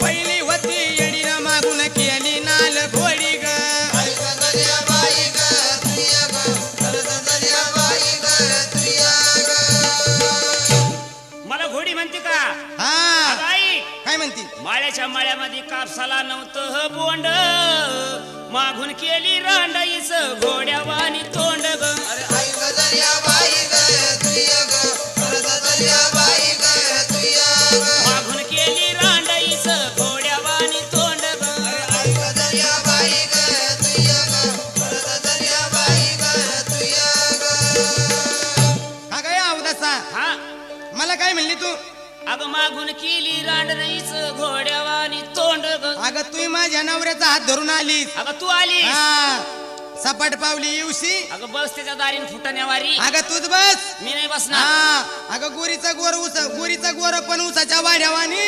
पहिली होती येडी ना मागून केली नाल घोडी ग मला घोडी म्हणते का? हा अगं आई, काय म्हणती माळ्याच्या माळ्यामध्ये कापसाला नव्हतं बोंड, मागून केली रांडाईच घोड्यावानी तोंड ग. मागून केली रांडाईच घोड्यावानी तोंड ग. हा काय अवदासा हा, मला काय म्हणली तू अगं मागून केली रांडाईच घोड्यावानी तोंड ग. अगं तू माझ्या नवऱ्याचा हात धरून आलीस अगं तू आली, हा सपाट पावली येऊशी अगं बस त्याच्या दारीन फुटण्यावारी, अगं तूच बस मी नाही बसणार. हा अगं गोरीचा गोर पण उसाच्या वाड्यावानी